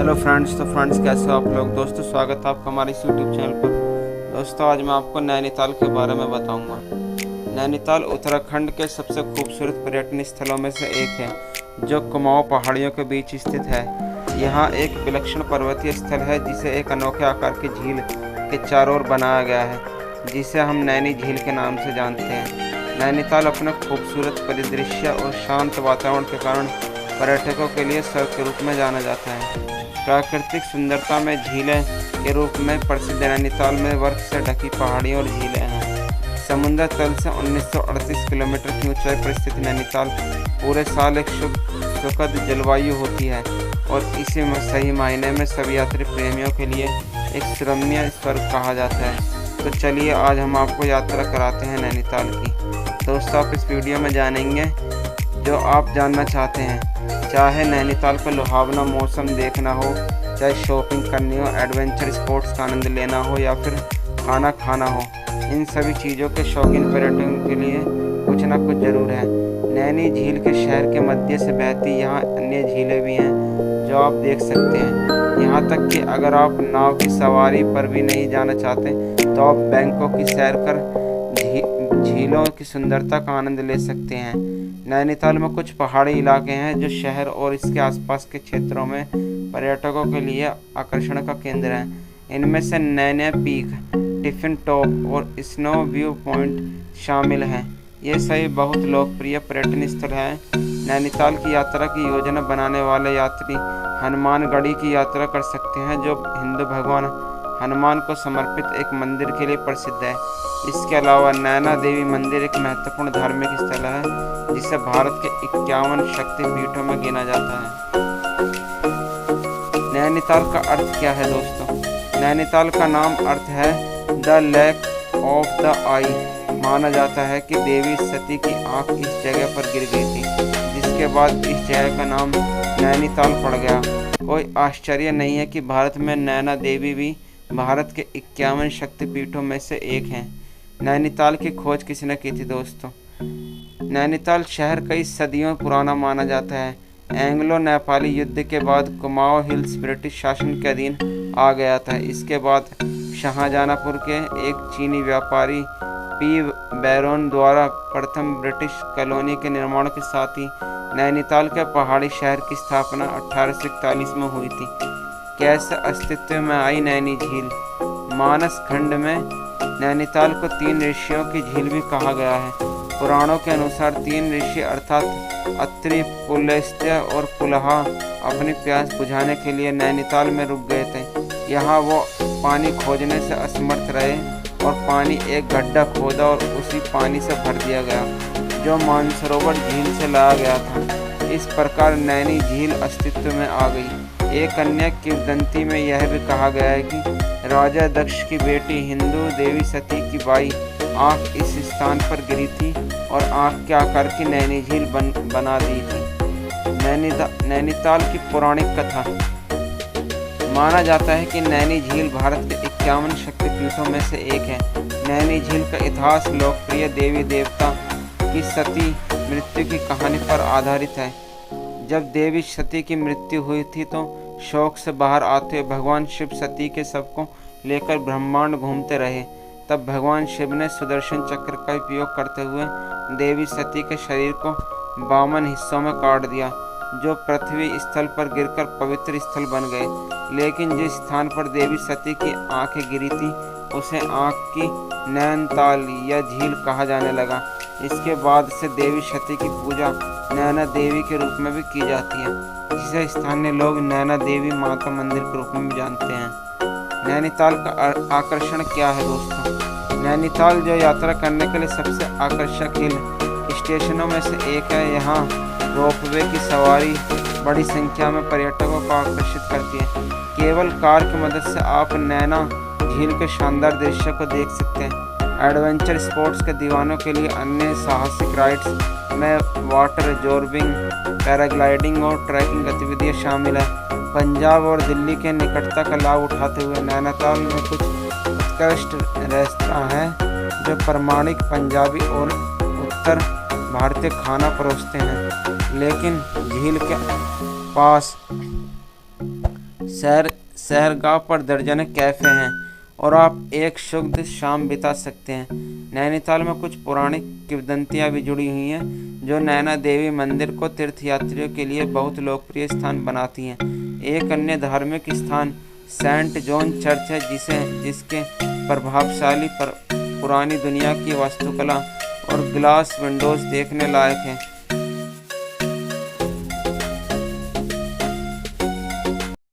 Hello friends. तो friends कैसे हो आप लोग। दोस्तों स्वागत है आपका हमारे इस यूट्यूब चैनल पर। दोस्तों आज मैं आपको नैनीताल के बारे में बताऊंगा। नैनीताल उत्तराखंड के सबसे खूबसूरत पर्यटन स्थलों में से एक है जो कुमाऊं पहाड़ियों के बीच स्थित है। यहाँ एक विलक्षण पर्वतीय स्थल है जिसे एक अनोखे आकार की झील के चारों ओर बनाया गया है, जिसे हम नैनी झील के नाम से जानते हैं। नैनीताल अपने खूबसूरत परिदृश्य और शांत वातावरण के कारण पर्यटकों के लिए स्वर्ग के रूप में जाना जाता है। प्राकृतिक सुंदरता में झीलें के रूप में प्रसिद्ध नैनीताल में बर्फ से ढकी पहाड़ियाँ और झीलें हैं। समुद्र तल से 1938 किलोमीटर की ऊंचाई पर स्थित नैनीताल पूरे साल एक सुखद जलवायु होती है और इसे सही मायने में सभी यात्री प्रेमियों के लिए एक सुरम्य स्वर्ग कहा जाता है। तो चलिए आज हम आपको यात्रा कराते हैं नैनीताल की। दोस्तों आप इस वीडियो में जानेंगे जो आप जानना चाहते हैं, चाहे नैनीताल का लुभावना मौसम देखना हो, चाहे शॉपिंग करनी हो, एडवेंचर स्पोर्ट्स का आनंद लेना हो या फिर खाना खाना हो। इन सभी चीज़ों के शौकीन पर्यटकों के लिए कुछ ना कुछ ज़रूर है। नैनी झील के शहर के मध्य से बहती यहाँ अन्य झीलें भी हैं जो आप देख सकते हैं। यहाँ तक कि अगर आप नाव की सवारी पर भी नहीं जाना चाहते तो आप बैंकों की सैर कर झीलों की सुंदरता का आनंद ले सकते हैं। नैनीताल में कुछ पहाड़ी इलाके हैं जो शहर और इसके आसपास के क्षेत्रों में पर्यटकों के लिए आकर्षण का केंद्र हैं। इनमें से नैना पीक, टिफिन टॉप और स्नो व्यू पॉइंट शामिल हैं। ये सभी बहुत लोकप्रिय पर्यटन स्थल हैं। नैनीताल की यात्रा की योजना बनाने वाले यात्री हनुमानगढ़ी की यात्रा कर सकते हैं जो हिंदू भगवान हनुमान को समर्पित एक मंदिर के लिए प्रसिद्ध है। इसके अलावा नैना देवी मंदिर एक महत्वपूर्ण धार्मिक स्थल है जिसे भारत के 51 शक्तिपीठों में गिना जाता है। नैनीताल का अर्थ क्या है दोस्तों? नैनीताल का नाम अर्थ है द लेक ऑफ द आई। माना जाता है कि देवी सती की आंख इस जगह पर गिर गई थी, जिसके बाद इस जगह का नाम नैनीताल पड़ गया। कोई आश्चर्य नहीं है कि भारत में नैना देवी भी भारत के 51 शक्तिपीठों में से एक हैं। नैनीताल की खोज किसने की थी दोस्तों? नैनीताल शहर कई सदियों पुराना माना जाता है। एंग्लो नेपाली युद्ध के बाद कुमाऊं हिल्स ब्रिटिश शासन के अधीन आ गया था। इसके बाद शाहजहांपुर के एक चीनी व्यापारी पी बैरोन द्वारा प्रथम ब्रिटिश कॉलोनी के निर्माण के साथ ही नैनीताल के पहाड़ी शहर की स्थापना 1841 में हुई थी। कैसे अस्तित्व में आई नैनी झील? मानस खंड में नैनीताल को 3 ऋषियों की झील भी कहा गया है। पुराणों के अनुसार 3 ऋषि अर्थात अत्रि, पुलस्त्य और पुलहा अपनी प्यास बुझाने के लिए नैनीताल में रुक गए थे। यहाँ वो पानी खोजने से असमर्थ रहे और पानी एक गड्ढा खोदा और उसी पानी से भर दिया गया जो मानसरोवर झील से लाया गया था। इस प्रकार नैनी झील अस्तित्व में आ गई। एक अन्य किंवदंती में यह भी कहा गया है कि राजा दक्ष की बेटी हिंदू देवी सती की बाई आँख इस स्थान पर गिरी थी और आँख के आकार की नैनी झील बना दी थी। नैनीताल की पौराणिक कथा। माना जाता है कि नैनी झील भारत के 51 शक्तिपीठों में से एक है। नैनी झील का इतिहास लोकप्रिय देवी देवता की सती मृत्यु की कहानी पर आधारित है। जब देवी सती की मृत्यु हुई थी तो शोक से बाहर आते हुए भगवान शिव सती के शव को लेकर ब्रह्मांड घूमते रहे। तब भगवान शिव ने सुदर्शन चक्र का उपयोग करते हुए देवी सती के शरीर को 52 हिस्सों में काट दिया, जो पृथ्वी स्थल पर गिरकर पवित्र स्थल बन गए। लेकिन जिस स्थान पर देवी सती की आंखें गिरी थी उसे आंख की नैनताल या झील कहा जाने लगा। इसके बाद से देवी सती की पूजा नैना देवी के रूप में भी की जाती है, जिसे स्थानीय लोग नैना देवी माता मंदिर के रूप में भी जानते हैं। नैनीताल का आकर्षण क्या है दोस्तों? नैनीताल जो यात्रा करने के लिए सबसे आकर्षक हिल स्टेशनों में से एक है। यहाँ रोपवे की सवारी बड़ी संख्या में पर्यटकों को आकर्षित करती है। केवल कार की मदद से आप नैना झील के शानदार दृश्य को देख सकते हैं। एडवेंचर स्पोर्ट्स के दीवानों के लिए अन्य साहसिक राइड्स में वाटर जॉर्बिंग, पैराग्लाइडिंग और ट्रैकिंग गतिविधियाँ शामिल हैं। पंजाब और दिल्ली के निकटता का लाभ उठाते हुए नैनीताल में कुछ उत्कृष्ट रेस्तरां हैं जो प्रामाणिक पंजाबी और उत्तर भारतीय खाना परोसते हैं। लेकिन झील के पास सहरगाह पर दर्जनों कैफ़े हैं और आप एक शुद्ध शाम बिता सकते हैं। नैनीताल में कुछ पौराणिक किंवदंतियाँ भी जुड़ी हुई हैं जो नैना देवी मंदिर को तीर्थयात्रियों के लिए बहुत लोकप्रिय स्थान बनाती हैं। एक अन्य धार्मिक स्थान सेंट जॉन चर्च है जिसके प्रभावशाली पुरानी दुनिया की वास्तुकला और ग्लास विंडोज देखने लायक हैं।